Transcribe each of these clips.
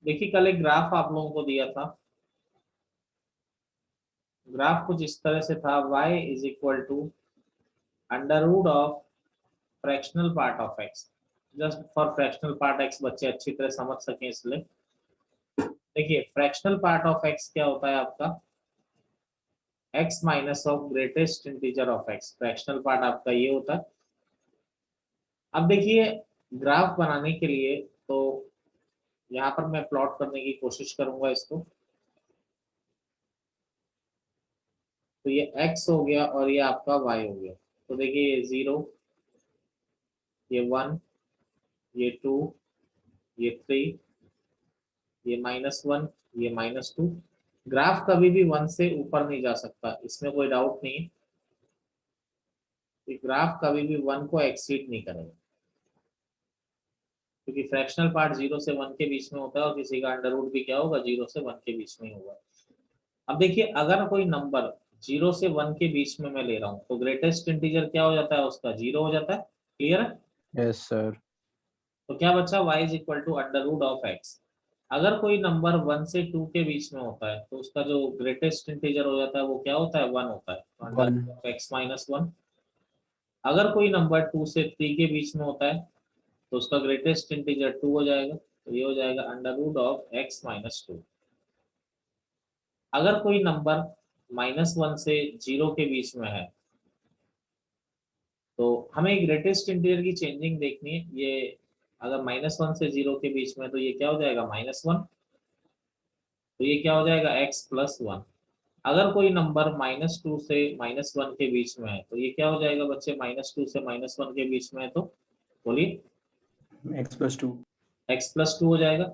देखिए कल एक ग्राफ आप लोगों को दिया था, ग्राफ कुछ इस तरह से था, y is equal to under root of fractional part of x। Just for fractional part x बच्चे अच्छी तरह समझ सकें इसलिए देखिए फ्रैक्शनल पार्ट ऑफ x क्या होता है आपका, x minus of greatest integer of x। Fractional part आपका ये होता है। अब देखिए ग्राफ बनाने के लिए तो यहाँ पर मैं प्लॉट करने की कोशिश करूंगा इसको, तो ये x हो गया और ये आपका y हो गया। तो देखिए ये 0, ये 1, ये 2, ये 3, ये -1, ये -2। ग्राफ कभी भी 1 से ऊपर नहीं जा सकता, इसमें कोई डाउट नहीं है कि ग्राफ कभी भी 1 को एक्सीड नहीं करेगा, क्योंकि फ्रैक्शनल पार्ट 0 से 1 के बीच में होता है और किसी का अंडर रूट भी क्या होगा 0 से 1 के बीच में ही होगा। अब देखिए अगर कोई नंबर 0 से 1 के बीच में मैं ले रहा हूँ तो ग्रेटेस्ट इंटीजर क्या हो जाता है उसका, 0 हो जाता है। क्लियर है? Yes sir. तो क्या बच्चा, y is equal to under root of x. अगर कोई नंबर 1 से 2 के बीच में होता है तो उसका जो ग्रेटेस्ट इंटीजर हो जाता है वो क्या होता है, 1 होता है, under one. Root of x minus 1। अगर कोई नंबर 2 से 3 के बीच में होता है तो उसका ग्रेटेस्ट इंटीजर 2 हो जाएगा, तो ये हो जाएगा under root of x minus 2। अगर कोई नंबर -1 से 0 के बीच में है तो हमें ग्रेटेस्ट इंटीजर की चेंजिंग देखनी है। ये अगर -1 से 0 के बीच में तो ये क्या हो जाएगा, -1, तो ये क्या हो जाएगा x+1। अगर कोई नंबर -2 से -1 के बीच में है तो ये क्या हो जाएगा बच्चे, -2 से -1 के बीच में है तो बोलिए x+2। x+2 हो जाएगा।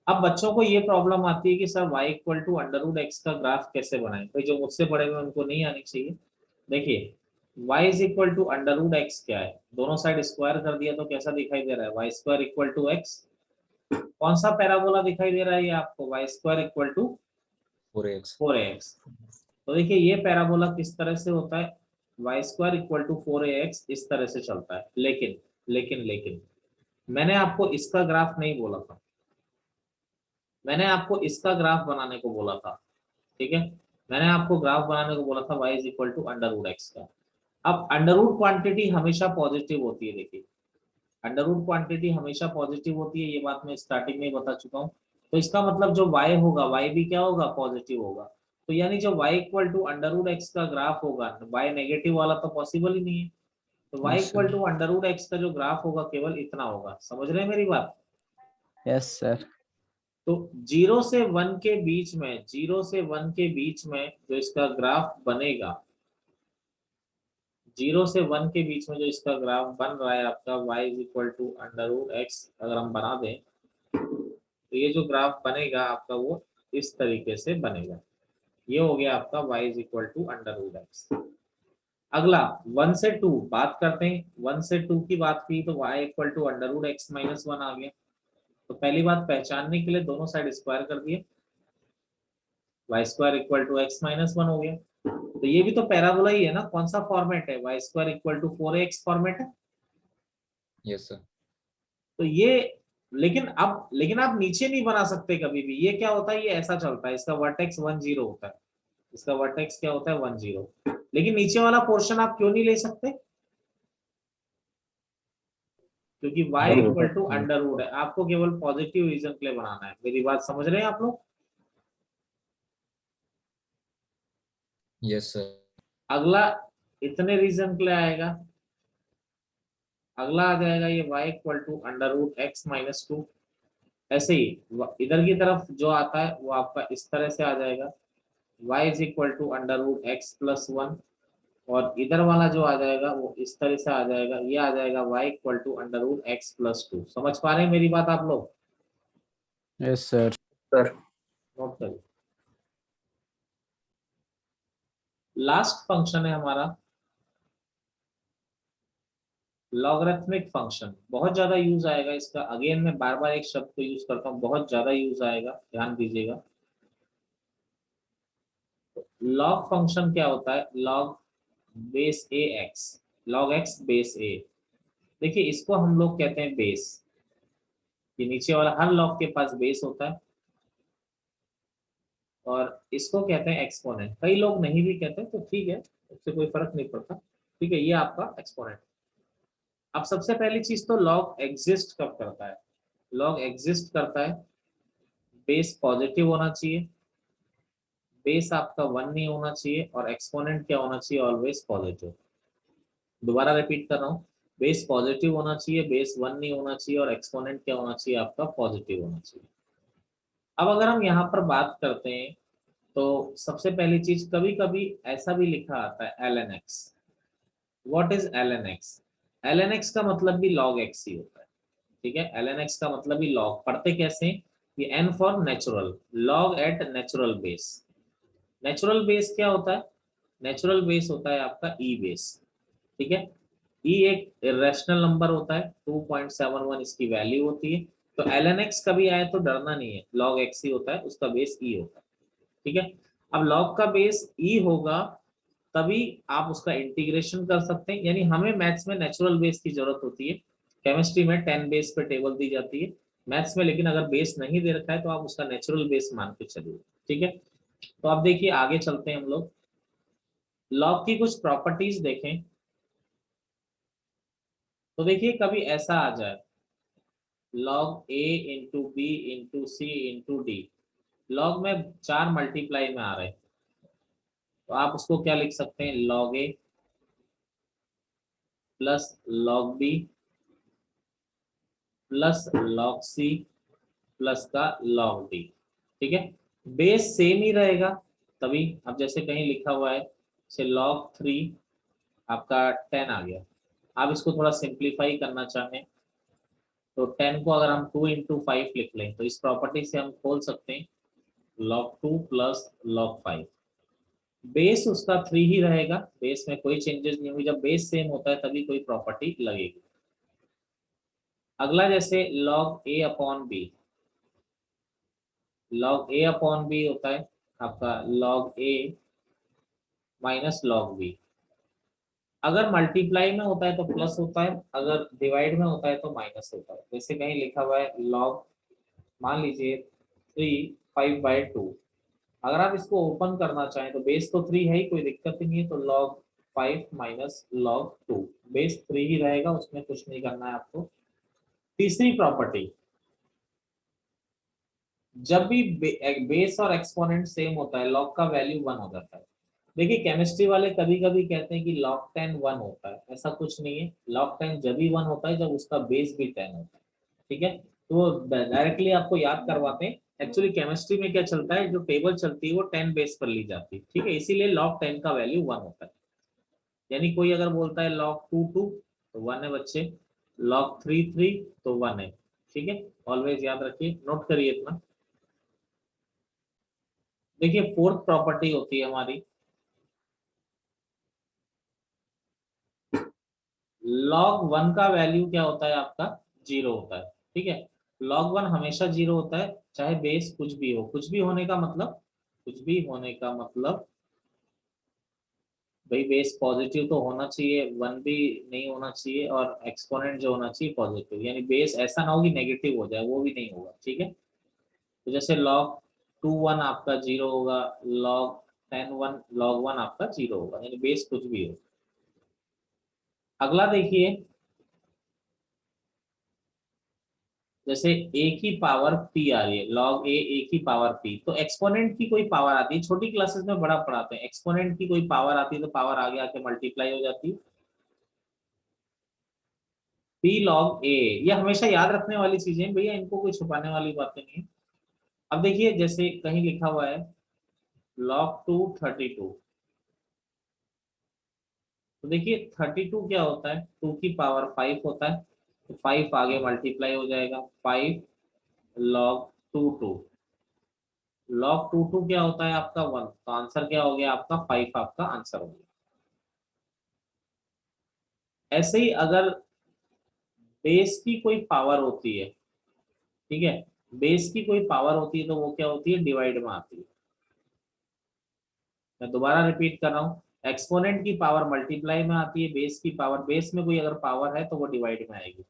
अब बच्चों को ये प्रॉब्लम आती है कि sir y equal to under root x का ग्राफ कैसे बनाएं, भाई जो मुझसे पढ़े हुए उनको नहीं आनी चाहिए। देखिए y is equal to under root x क्या है, दोनों साइड स्क्वायर कर दिया तो कैसा दिखाई दे रहा है, y square equal to x. कौन सा पैराबोला दिखाई दे रहा है ये आपको, Y square equal to 4x। 4ax। तो देखिए ये पैराबोला किस तरह से होता है, y square equal to 4ax इस तरह से चलता है। लेकिन लेकिन लेकिन मैंने आपको इसका ग्राफ नहीं बोला था, मैंने आपको इसका ग्राफ बनाने को बोला था। ठीक है, मैंने आपको ग्राफ बनाने को बोला था y is equal to under root x का। अब अंडर रूट क्वांटिटी हमेशा पॉजिटिव होती है, देखिए अंडर रूट क्वांटिटी हमेशा पॉजिटिव होती है, ये बात मैं स्टार्टिंग में ही बता चुका हूँ। तो इसका मतलब जो y होगा y भी क्या होगा, पॉजिटिव होगा। तो यानी जो y equal to under root x का ग्राफ होगा, y नेगेटिव वाला तो पॉसिबल ही नहीं है। तो y yes equal sir. To under root x का जो ग्राफ होगा केवल इतना होगा। समझ रहे हैं मेरी बात? Yes sir. तो 0 से 1 के बीच में, 0 से 1 के बीच में जो इसका ग्राफ बनेगा, 0 से 1 के बीच में जो इसका ग्राफ बन रहा है आपका y is equal to under root x, अगर हम बना दें तो ये जो ग्राफ बनेगा आपका वो इस तरीके से बनेगा। ये हो गया आपका y is equal to under root x. अगला 1 से 2 बात करते हैं। 1 से 2 की बात की तो y equal to under root x minus 1 आ गया। तो पहली बात पहचानने के लिए दोनों साइड स्क्वायर कर दिए, y square equal to x minus 1 हो गया। तो ये भी तो पैराबोला ही है ना, कौन सा फॉर्मेट है, y square equal to 4ax format है। Yes sir. तो ये लेकिन आप नीचे नहीं बना सकते कभी भी, ये क्या होता है, ये ऐसा चलता है, इसका वर्टेक्स 1 0 होता है, इसका वर्टेक्स क्या होता है 1 0। लेकिन नीचे वाला पोर्शन आप क्यों नहीं ले सकते, क्योंकि y equal to under root है, आपको केवल पॉजिटिव रीजन के लिए बनाना है। मेरी बात समझ रहे हैं आप लोग? Yes sir. अगला इतने रीजन के लिए आएगा, अगला आ जाएगा ये y equal to under root x minus 2। ऐसे ही इधर की तरफ जो आता है वो आपका इस तरह से आ जाएगा, y is equal to under root x+1। और इधर वाला जो आ जाएगा वो इस तरह से आ जाएगा, ये आ जाएगा y equal to under root x+2। समझ पा रहे हैं मेरी बात आप लोग? Yes sir. सर नोट करिए। लास्ट फंक्शन है हमारा लॉगरिथमिक फंक्शन। बहुत ज्यादा यूज आएगा इसका, अगेन मैं बार बार एक शब्द को यूज करता हूँ, बहुत ज्यादा यूज आएगा, ध्यान दीजिएगा। लॉग फंक्शन क्या होता है, लॉग बेस ए एक्स, लॉग एक्स बेस ए। देखिए इसको हम लोग कहते हैं बेस, ये नीचे वाला हर लॉग के पास बेस होता है। और इसको कहते हैं एक्सपोनेंट। कई लोग नहीं भी कहते तो ठीक है, उससे कोई फर्क नहीं पड़ता। ठीक है, ये आपका एक्सपोनेंट। अब सबसे पहली चीज तो लॉग एग्जिस्ट कब करता है? लॉग एग्जिस्ट करता है बेस पॉजिटिव होना चाहिए, बेस आपका 1 नहीं होना चाहिए, और एक्सपोनेंट क्या होना चाहिए? Always positive. दोबारा रिपीट कर रहा हूँ, बेस पॉजिटिव होना चाहिए, बेस 1 नहीं होना चाहिए, और एक्सपोनेंट क्या होना चाहिए? आपका पॉजिटिव होना चाहिए। अब अगर हम यहाँ पर बात करते हैं तो सबसे पहली चीज, कभी कभी ऐसा भी लिखा आता है l n x. What is l n x? L n x का मतलब भी लॉग एक्स ही होता है। ठीक है, एल एन एक्स का मतलब भी लॉग। पढ़ते कैसे? ये n for natural, log at natural base. Natural base क्या होता है? नेचुरल बेस होता है आपका ई बेस। ठीक है, ई एक इरेशनल नंबर होता है, 2.71 इसकी वैल्यू होती है। तो एल एन एक्स कभी आए तो डरना नहीं है, लॉग एक्स ही होता है, उसका बेस ई होता है। ठीक है, अब लॉग का बेस ई होगा तभी आप उसका इंटीग्रेशन कर सकते हैं। यानी हमें मैथ्स में नेचुरल बेस की जरूरत होती है, केमिस्ट्री में 10 बेस पे टेबल दी जाती है, मैथ्स में लेकिन अगर बेस नहीं दे रखा है तो आप उसका नेचुरल बेस मान के चलिए। ठीक है, तो आप देखिए आगे चलते हैं हम लोग, लॉग की कुछ प्रॉपर्टीज देखें। तो देखिए कभी ऐसा आ जाए लॉग ए इंटू बी इंटू सी इंटू डी, लॉग में 4 मल्टीप्लाई में आ रहे हैं, तो आप उसको क्या लिख सकते हैं? Log a plus log b plus log c plus का लॉग डी। ठीक है, बेस सेम ही रहेगा तभी। अब जैसे कहीं लिखा हुआ है से लॉग 3 आपका 10 आ गया। आप इसको थोड़ा सिंप्लीफाई करना चाहें तो 10 को अगर हम 2 इंटू 5 लिख लें तो इस प्रॉपर्टी से हम खोल सकते हैं लॉग 2 प्लस लॉग 5। बेस उसका 3 ही रहेगा, बेस में कोई चेंजेस नहीं होगी। जब बेस सेम होता है तभी कोई प्रॉपर्टी लगेगी। अगला जैसे लॉग ए अपॉन बी, लॉग ए अपॉन बी होता है आपका लॉग ए माइनस लॉग बी। अगर मल्टीप्लाई में होता है तो प्लस होता है, अगर डिवाइड में होता है तो माइनस होता है। जैसे कहीं लिखा हुआ है लॉग, मान लीजिए 3 5/2, अगर आप इसको ओपन करना चाहें तो बेस तो 3 है ही, कोई दिक्कत ही नहीं है, तो लॉग 5 माइनस लॉग 2, बेस 3 ही रहेगा, उसमें कुछ नहीं करना है आपको। तीसरी प्रॉपर्टी, जब भी बेस और एक्सपोनेंट सेम होता है लॉग का वैल्यू 1 हो जाता है। देखिए केमिस्ट्री वाले कभी कभी कहते हैं कि log 10 1 होता है, ऐसा कुछ नहीं है। log 10 जब भी 1 होता है जब उसका बेस भी 10 होता है। ठीक है, तो डायरेक्टली आपको याद करवाते हैं। एक्चुअली केमिस्ट्री में क्या चलता है, जो टेबल चलती है वो 10 बेस पर ली जाती है। ठीक है, इसीलिए log 10 का वैल्यू 1 होता है। यानी कोई अगर बोलता है log 2 2 तो 1 है बच्चे, log 3 3 तो 1 है। ठीक है, ऑलवेज याद रखिए, नोट करिए इतना। देखिए फोर्थ प्रॉपर्टी होती है हमारी, log 1 का वैल्यू क्या होता है आपका? 0 होता है। ठीक है, log 1 हमेशा 0 होता है, चाहे बेस कुछ भी हो। कुछ भी होने का मतलब, कुछ भी होने का मतलब भाई बेस पॉजिटिव तो होना चाहिए, 1 भी नहीं होना चाहिए, और एक्सपोनेंट जो होना चाहिए पॉजिटिव। यानी बेस ऐसा ना हो कि नेगेटिव हो जाए, वो भी नहीं होगा। ठीक है, तो जैसे log 2 1 आपका 0 होगा, log 10 1 log 1 आपका 0 होगा, यानी बेस कुछ भी हो। अगला देखिए, जैसे a की पावर p आ रही है, log a की पावर p, तो एक्सपोनेंट की कोई पावर आती है, छोटी क्लासेस में बड़ा पढ़ाते हैं, एक्सपोनेंट की कोई पावर आती है तो पावर आगे आके मल्टीप्लाई हो जाती है, p log a। ये हमेशा याद रखने वाली चीजें भैया, इनको कोई छुपाने वाली बातें नहीं है। अब देखिए जैसे कहीं लिखा हुआ है log 2 32, तो देखिए 32 क्या होता है? 2 की पावर 5 होता है, तो 5 आगे मल्टीप्लाई हो जाएगा, 5 log 2 2। log 2 2 क्या होता है आपका? 1, तो आंसर क्या हो गया आपका? 5 आपका आंसर हो गया। ऐसे ही अगर बेस की कोई पावर होती है, ठीक है, बेस की कोई पावर होती है तो वो क्या होती है? डिवाइड में आती है। मैं दोबारा रिपीट कर रहा हूँ, एक्सपोनेंट की पावर मल्टीप्लाई में आती है, बेस की पावर, बेस में कोई अगर पावर है तो वो डिवाइड में आएगी।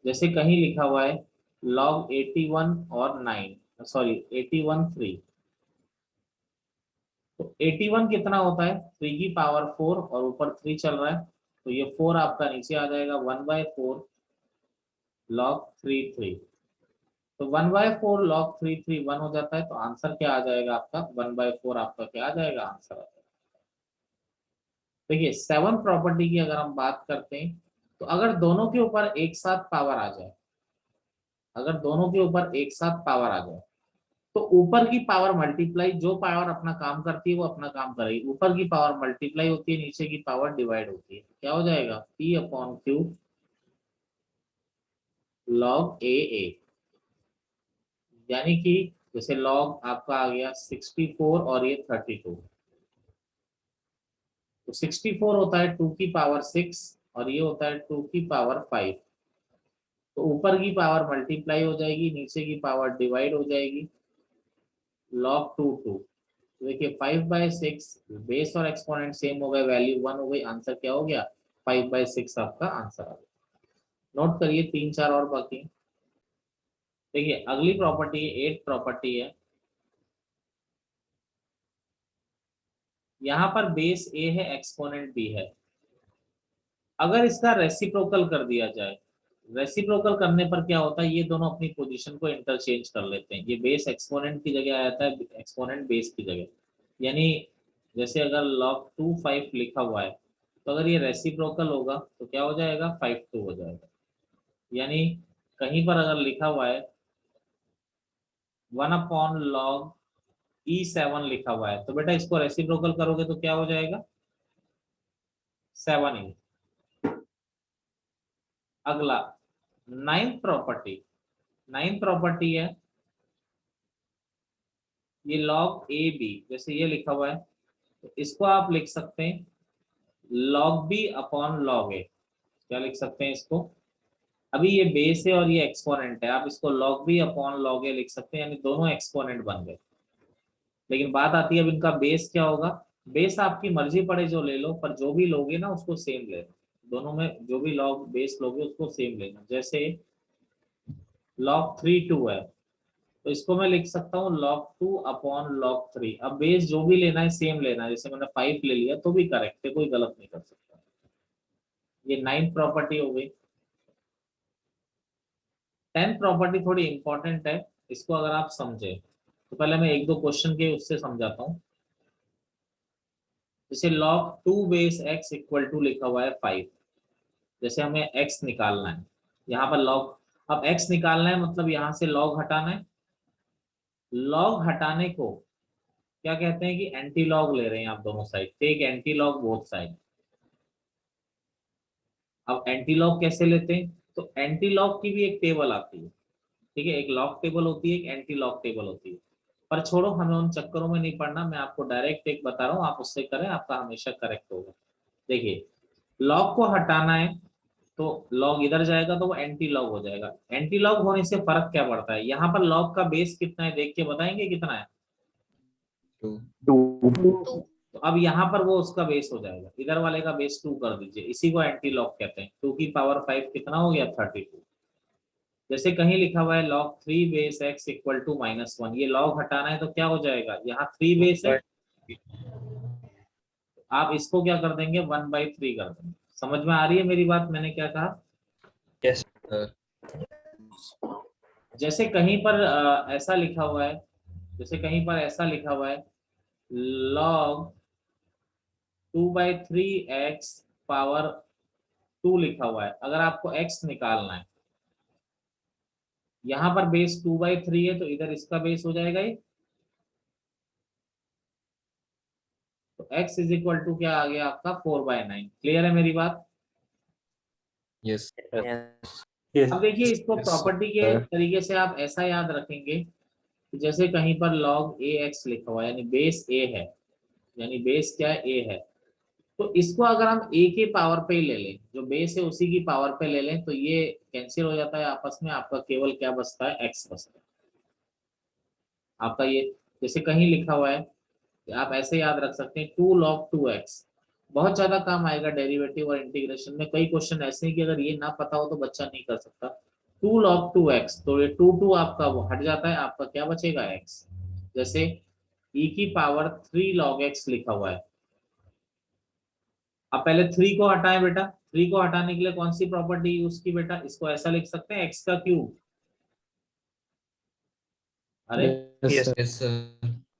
जैसे कहीं लिखा हुआ है log 81 और 9, सॉरी 81 3, तो 81 कितना होता है, 3 की पावर 4 और ऊपर 3 चल रहा है, तो ये 4 आपका नीचे आ जाएगा, 1/4 log 3 तो 1/4 log 3 1 हो जाता है, तो आंसर क्या आ जाएगा आपका, 1/4 आपका क्या आ जाएगा, आंसर आ जाएगा। देखिए 7 प्रॉपर्टी की अगर हम बात करते हैं, तो अगर दोनों के ऊपर एक साथ पावर आ जाए, अगर दोनों के ऊपर एक साथ पावर आ जाए, तो ऊपर की पावर मल्टीप्लाई, जो पावर अपना काम करती है वो अपना काम करेगी, ऊपर की पावर मल्टीप्लाई होती है, नीचे की पावर डिवाइड होती है, क्या हो जाएगा, P/Q log A। यानी कि जैसे log आपका आ गया 64 और ये 32, तो 64 होता है 2 की पावर 6 और ये होता है 2 की पावर 5, तो ऊपर की पावर मल्टीप्लाई हो जाएगी, नीचे की पावर डिवाइड हो जाएगी, log 2 देखिए 5/6, बेस और एक्सपोनेंट सेम हो गए, वैल्यू 1 हो गई, आंसर क्या हो गया, 5/6 आपका आंसर आ गया। नोट करिए 3 4 और बाकी। देखिए अगली प्रॉपर्टी 8 प्रॉपर्टी है, यहाँ पर बेस ए है, एक्सपोनेंट बी है, अगर इसका रेसिप्रोकल कर दिया जाए, रेसिप्रोकल करने पर क्या होता है, ये दोनों अपनी पोजीशन को इंटरचेंज कर लेते हैं, ये बेस एक्सपोनेंट की जगह आ जाता है, एक्सपोनेंट बेस की जगह, यानी जैसे अगर log 2 5 लिखा हुआ है, तो अगर ये रेसिप्रोकल होगा तो क्या हो जाएगा, 5 2 हो जाएगा, यानी कहीं पर अगर लिखा हुआ है 1/log E7 लिखा हुआ है, तो बेटा इसको रेसिप्रोकल करोगे तो क्या हो जाएगा, 7E। अगला 9th प्रॉपर्टी, 9th प्रॉपर्टी है ये log AB, जैसे ये लिखा हुआ है, तो इसको आप लिख सकते हैं log B/log A, क्या लिख सकते हैं इसको, अभी ये बेस है और ये एक्सपोनेंट है, आप इसको log B/log A लिख सकते हैं, यानी दोनों एक्सपोनेंट बन गए। लेकिन बात आती है अब इनका बेस क्या होगा, बेस आपकी मर्जी पड़े जो ले लो, पर जो भी लोगे ना उसको सेम लेना, दोनों में जो भी लॉग बेस लोगे उसको सेम लेना, जैसे log 3 2 है, तो इसको मैं लिख सकता हूँ log 2/log 3, अब बेस जो भी लेना है सेम लेना है, जैसे मैंने 5 ले लिया तो भी करेक्ट है, कोई गलत नहीं कर सकता। ये 9th प्रॉपर्टी हो गई। 10th प्रॉपर्टी थोड़ी इंपॉर्टेंट है, इसको अगर आप समझे तो पहले मैं एक दो क्वेश्चन के उससे समझाता हूँ। जैसे log 2 base x equal to लिखा हुआ है 5, जैसे हमें x निकालना है, यहाँ पर log, अब x निकालना है मतलब यहाँ से log हटाना है, log हटाने को क्या कहते हैं कि एंटी लॉग ले रहे हैं आप दोनों side, take anti log both side. अब एंटी लॉग कैसे लेते हैं, तो एंटी लॉग की भी एक टेबल आती है, ठीक है, एक लॉग टेबल होती है, एक एंटी लॉग टेबल होती है, पर छोड़ो हमें उन चक्करों में नहीं पड़ना, मैं आपको डायरेक्ट एक बता रहा हूँ, आप उससे करें, आपका हमेशा करेक्ट होगा। देखिए लॉग को हटाना है, तो लॉग इधर जाएगा तो वो एंटी लॉग हो जाएगा, एंटी लॉग होने से फर्क क्या पड़ता है, यहाँ पर लॉग का बेस कितना है देख के बताएंगे कितना है, 2 तो अब यहाँ पर वो उसका बेस हो जाएगा, इधर वाले का बेस 2 कर दीजिए, इसी को एंटी लॉग कहते हैं, 2 की पावर 5 कितना हो गया, 32। जैसे कहीं लिखा हुआ है log 3 base x equal to -1, ये log हटाना है तो क्या हो जाएगा, यहाँ 3 बेस है, आप इसको क्या कर देंगे 1/3 कर देंगे। समझ में आ रही है मेरी बात, मैंने क्या कहा, Yes, sir. जैसे कहीं पर ऐसा लिखा हुआ है, जैसे कहीं पर ऐसा लिखा हुआ है log 2/3 x पावर 2 लिखा हुआ है, अगर आपको x निकालना है, यहाँ पर बेस 2/3 है तो इधर इसका बेस हो जाएगा ये, तो x इज इक्वल टू क्या आ गया आपका 4/9। क्लियर है मेरी बात। Yes, Yes. अब देखिए इसको Yes, प्रॉपर्टी के sir. तरीके से आप ऐसा याद रखेंगे कि जैसे कहीं पर log ax लिखा हुआ है, यानी बेस a है, यानी बेस क्या है, a है, तो इसको अगर हम a के पावर पे ही ले लें, जो बेस है उसी की पावर पे ले लें, तो ये कैंसिल हो जाता है आपस में, आपका केवल क्या बचता है, x बचता है आपका ये। जैसे कहीं लिखा हुआ है, आप ऐसे याद रख सकते हैं 2 log 2x, बहुत ज्यादा काम आएगा डेरिवेटिव और इंटीग्रेशन में, कई क्वेश्चन ऐसे हैं कि अगर ये ना पता हो तो बच्चा नहीं कर सकता। 2 log 2x, तो ये 2 2 आपका वो हट जाता है, आपका क्या बचेगा x। जैसे e की पावर 3 log x लिखा हुआ है। अब पहले 3 को हटाएं बेटा, 3 को हटाने के लिए कौन सी प्रॉपर्टी यूज की बेटा, इसको ऐसा लिख सकते हैं x का क्यूब। अरे Yes, sir. Yes, sir.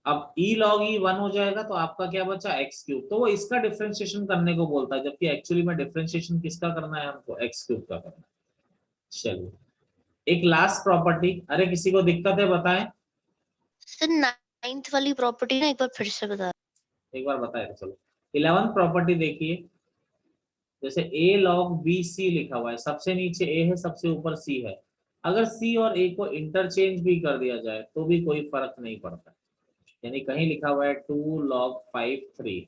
अब e log e 1 हो जाएगा तो आपका क्या बचा, x क्यूब। तो वो इसका डिफरेंशिएशन करने को बोलता है, जबकि एक्चुअली में डिफरेंशिएशन किसका करना है हमको, x क्यूब का करना है। चलिए एक लास्ट प्रॉपर्टी, अरे किसी को दिक्कत है बताएं। सर 9th वाली प्रॉपर्टी ना एक बार फिर से बता। एक बार बताए चलो। 11th प्रॉपर्टी देखिए, जैसे a log b c लिखा हुआ है, सबसे नीचे a है, सबसे ऊपर c है। अगर c और a को इंटरचेंज भी कर दिया जाए तो भी कोई फर्क नहीं पड़ता। यानी कहीं लिखा हुआ है 2 log 5 3,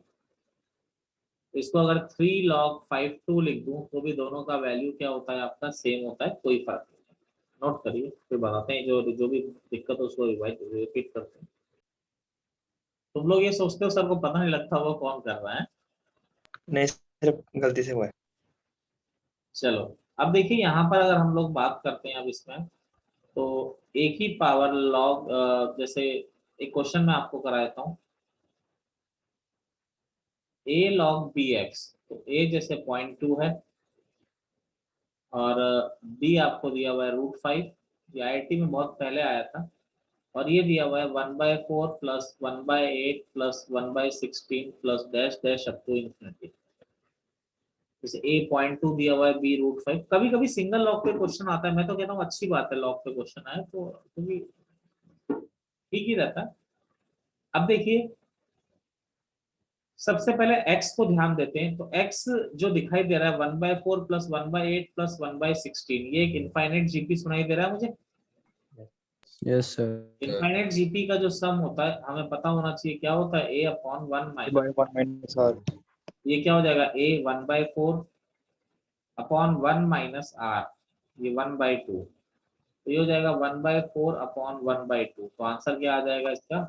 इसको अगर 3 log 5 2 लिख दूं तो भी दोनों का वैल्यू क्या होता है आपका, सेम होता है, कोई फर्क नहीं। नोट करिए, फिर बताते हैं जो जो भी दिक्कत हो उसको रिपीट करते हैं। तुम लोग ये सोचते हो सर को पता नहीं लगता वो कौन कर रहा है। नहीं, सिर्फ गलती से हुआ है। चलो अब देखिए यहाँ पर अगर हम लोग बात करते हैं अब इसमें, तो एक ही पावर लॉग, जैसे एक क्वेश्चन मैं आपको करा देता हूँ, a log bx, तो a जैसे 0.2 है और b आपको दिया हुआ है √5, ये IIT में बहुत पहले आया था, और ये दिया हुआ है 1/4 plus 1/8 plus 1/16 plus dash dash up to infinity. जैसे a 0.2 दिया हुआ है, b √5। कभी कभी सिंगल लॉग पे क्वेश्चन आता है, मैं तो कहता हूँ अच्छी बात है लॉग पे क्वेश्चन आए तो, क्योंकि ठीक ही रहता है। अब देखिए सबसे पहले x को ध्यान देते हैं, तो x जो दिखाई दे रहा है 1/4 प्लस 1/8 प्लस 1/16, ये एक इनफाइनाइट जीपी सुनाई दे रहा है मुझे। Yes, sir. इनफाइनाइट जीपी का जो सम होता है हमें पता होना चाहिए क्या होता है, a/1 minus, by 1 minus r। ये क्या हो जाएगा, a 1/4 अपॉन 1 माइनस r, ये 1/2, तो ये हो जाएगा 1/4 अपॉन 1/2। तो आंसर क्या आ जाएगा इसका,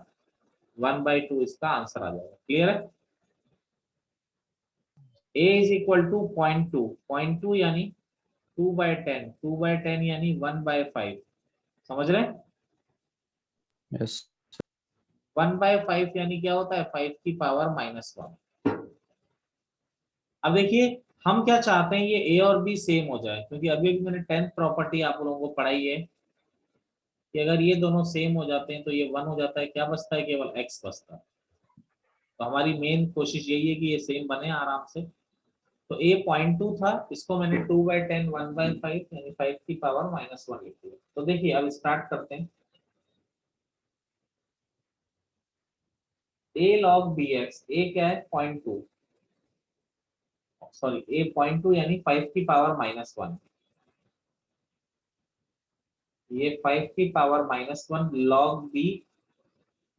1/2 इसका आंसर आ जाएगा। क्लियर है। a इज इक्वल टू 0.2, 0.2 यानी 2/10, 2/10 यानी 1/5, समझ रहे हैं। Yes. 1/5 यानी क्या होता है, 5 की पावर -1। अब देखिए हम क्या चाहते हैं, ये a और b सेम हो जाए, क्योंकि अभी भी मैंने 10th प्रॉपर्टी आप लोगों को पढ़ाई है कि अगर ये दोनों सेम हो जाते हैं तो ये 1 हो जाता है, क्या बचता है, केवल x बचता है। तो हमारी मेन कोशिश यही है कि ये सेम बने आराम से। तो a 0.2 था, इसको मैंने 2/10 1/5 यानी 5 की पावर -1 लिख दिया। तो देखिए अब स्टार्ट करते हैं। a log bx, a क्या है 0.2, सॉरी a 0.2 यानी 5 की पावर -1, ये 5 की पावर -1 log b,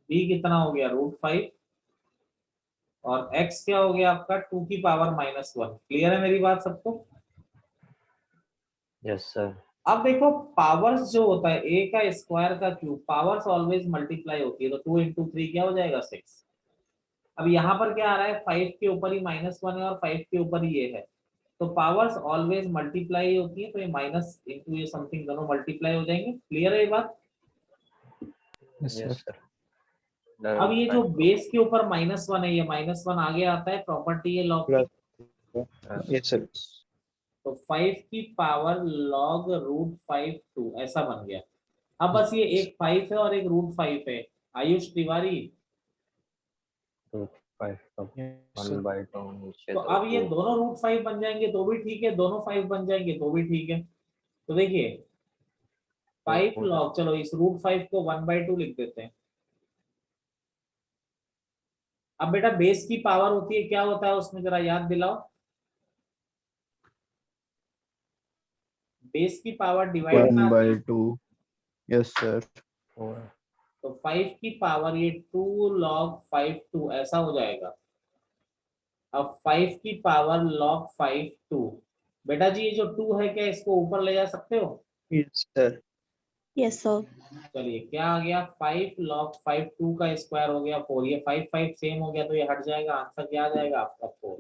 b कितना हो गया √5, और x क्या हो गया आपका 2 की पावर -1। क्लियर है मेरी बात सबको। Yes sir. अब देखो पावर्स जो होता है a का स्क्वायर का क्यूब, पावर्स ऑलवेज मल्टीप्लाई होती है, तो 2 × 3 क्या हो जाएगा 6। अब यहाँ पर क्या आ रहा है, 5 के ऊपर ही -1 है और 5 के ऊपर ही ये है, तो पावर्स ऑलवेज मल्टीप्लाई होती है, तो ये माइनस इंटू ये समथिंग दोनों मल्टीप्लाई हो जाएंगे। क्लियर है ये बात। Yes, sir. Yes sir. अब ये जो बेस के ऊपर -1 है, ये -1 आगे आता है, प्रॉपर्टी है लॉग की, yes sir। तो 5 की पावर log √5 2 ऐसा बन गया। अब बस ये एक 5 है और एक √5 है। Ayush Tiwari, Yes, sir। 1/2 तो अब ये दोनों √5 बन जाएंगे तो भी ठीक है, दोनों 5 बन जाएंगे तो भी ठीक है। तो देखिए 5 log, चलो इस √5 को 1/2 लिख देते हैं। अब बेटा बेस की पावर होती है, क्या होता है उसमें जरा याद दिलाओ, बेस की पावर डिवाइड में आती है। 1/2. Yes, sir. तो 5 की पावर ये 2 log 5 2 ऐसा हो जाएगा। अब 5 की पावर log 5 2, बेटा जी ये जो 2 है क्या इसको ऊपर ले जा सकते हो। yes sir। Yes sir. चलिए क्या आ गया, 5 log 5 2 का स्क्वायर हो गया 4, ये 5 5 सेम हो गया तो ये हट जाएगा, आंसर क्या आ जाएगा आपका 4।